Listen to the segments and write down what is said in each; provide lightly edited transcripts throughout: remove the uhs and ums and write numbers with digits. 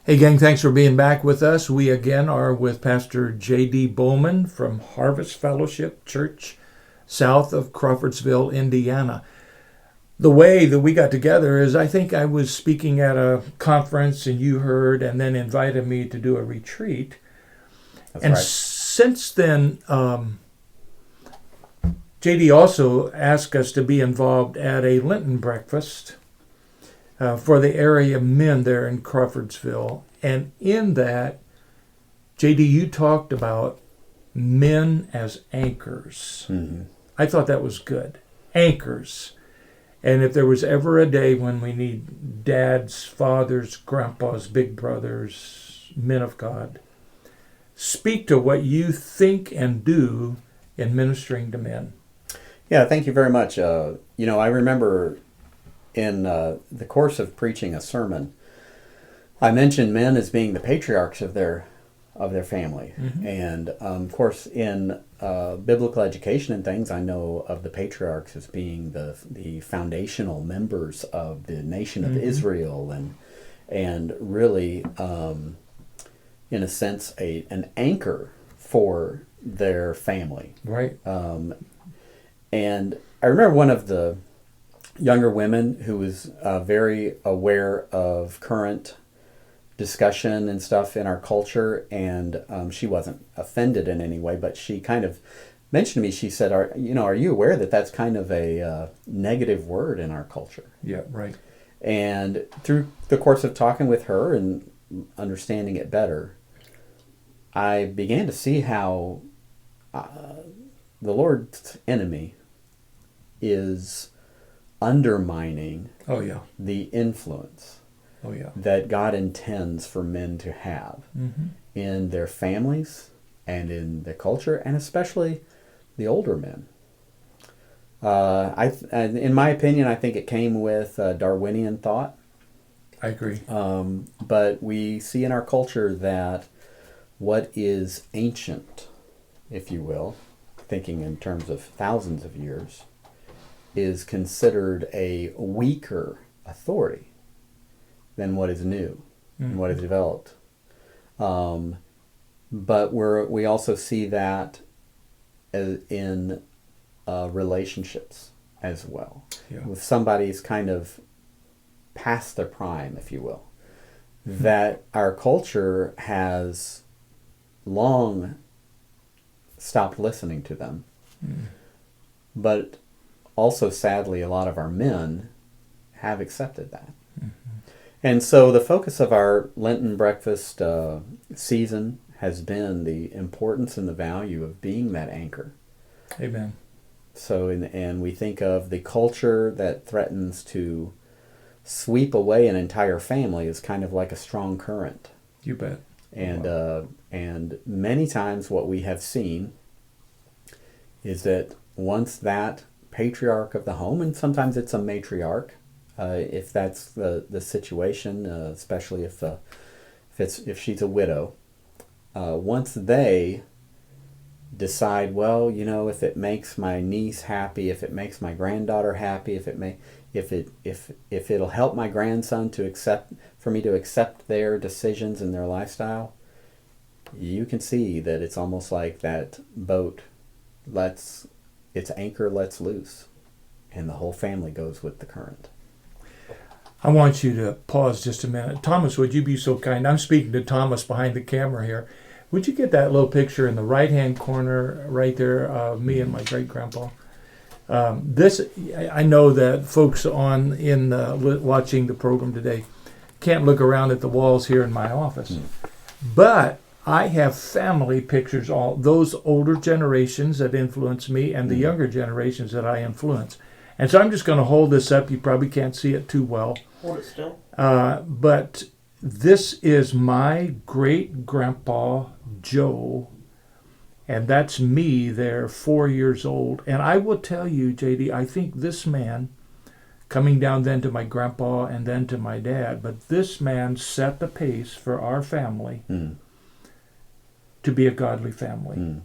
Hey gang, thanks for being back with us. We again are with Pastor J.D. Bowman from Harvest Fellowship Church, south of Crawfordsville, Indiana. The way that we got together is I think I was speaking at a conference and you heard and then invited me to do a retreat. That's and right. Since then, J.D. also asked us to be involved at a Lenten breakfast for the area men there in Crawfordsville. And in that, J.D., you talked about men as anchors. Mm-hmm. I thought that was good. Anchors. And if there was ever a day when we need dads, fathers, grandpas, big brothers, men of God, speak to what you think and do in ministering to men. Yeah, thank you very much. I remember in the course of preaching a sermon, I mentioned men as being the patriarchs of their family. Mm-hmm. And of course, in biblical education and things, I know of the patriarchs as being the foundational members of the nation of Mm-hmm. Israel, and really, in a sense, an anchor for their family. Right. And I remember one of the younger women who was very aware of current discussion and stuff in our culture, and she wasn't offended in any way, but she kind of mentioned to me, she said, are you aware that that's kind of a negative word in our culture? Yeah, right. And through the course of talking with her and understanding it better, I began to see how the Lord's enemy is undermining Oh, yeah. the influence Oh, yeah. that God intends for men to have Mm-hmm. in their families and in the culture, and especially the older men. In my opinion, I think it came with Darwinian thought. I agree. But we see in our culture that what is ancient, if you will, thinking in terms of thousands of years, is considered a weaker authority than what is new and what is developed. But we also see that in relationships as well. Yeah. With somebody's kind of past their prime, if you will, that our culture has long stopped listening to them. But also, sadly, a lot of our men have accepted that. And so the focus of our Lenten breakfast season has been the importance and the value of being that anchor. Amen. So, and we think of the culture that threatens to sweep away an entire family as kind of like a strong current. You bet. And Wow. And many times what we have seen is that once that patriarch of the home, and sometimes it's a matriarch, if that's the situation, especially if she's a widow, once they decide, well, if it makes my niece happy, if it makes my granddaughter happy, if it'll help my grandson for me to accept their decisions and their lifestyle, you can see that it's almost like that boat its anchor lets loose, and the whole family goes with the current. I want you to pause just a minute. Thomas, would you be so kind? I'm speaking to Thomas behind the camera here. Would you get that little picture in the right-hand corner right there of me and my great-grandpa? I know that folks watching the program today can't look around at the walls here in my office. But I have family pictures, all those older generations that influence me and the younger generations that I influence. And so I'm just going to hold this up. You probably can't see it too well. Hold it still. But this is my great-grandpa, Joe, and that's me there, 4 years old. And I will tell you, J.D., I think this man, coming down then to my grandpa and then to my dad, but this man set the pace for our family to be a godly family.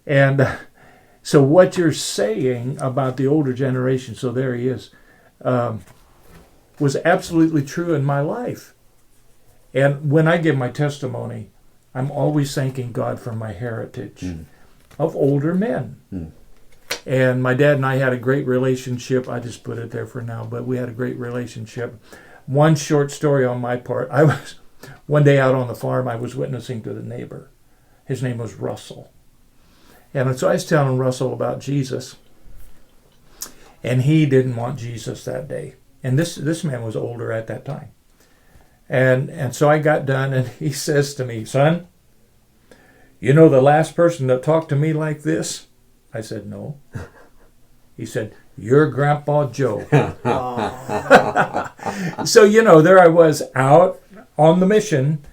And so what you're saying about the older generation, so there he is, was absolutely true in my life. And when I give my testimony, I'm always thanking God for my heritage of older men. And my dad and I had a great relationship. I just put it there for now, but we had a great relationship. One short story on my part. I was one day out on the farm. I was witnessing to the neighbor. His name was Russell. And so I was telling Russell about Jesus. And he didn't want Jesus that day. And this man was older at that time. And so I got done, and he says to me, "Son, you know the last person that talked to me like this?" I said, "No." He said, "Your Grandpa Joe." So, there I was out on the mission,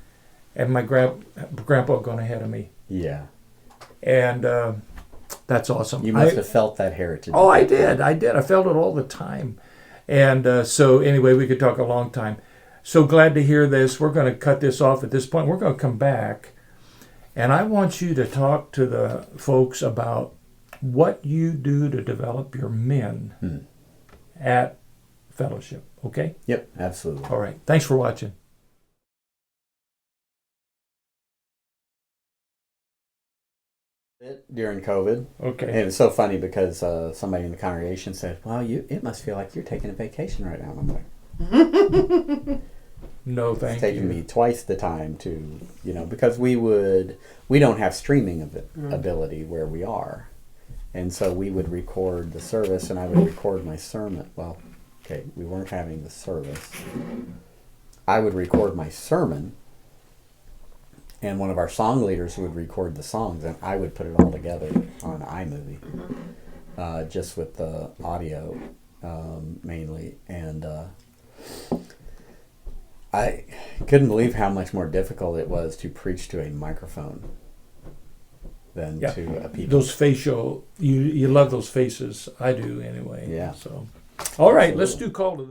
and my grandpa going ahead of me. Yeah. And that's awesome. You must have felt that heritage. Oh, I did. I felt it all the time. And so anyway, we could talk a long time. So glad to hear this. We're going to cut this off at this point. We're going to come back. And I want you to talk to the folks about what you do to develop your men at Fellowship. Okay? Yep, absolutely. All right. Thanks for watching. During COVID. Okay. And it's so funny because somebody in the congregation said, "Well, it must feel like you're taking a vacation right now." And I'm like, No, thank it's taken you. me twice the time to, because we don't have streaming ability where we are. And so we would record the service and I would record my sermon. Well, okay, we weren't having the service. I would record my sermon and one of our song leaders would record the songs and I would put it all together on iMovie, just with the audio mainly. And I couldn't believe how much more difficult it was to preach to a microphone than to a people. Those facial, you love those faces. I do anyway. Yeah. So, all right, let's do call to the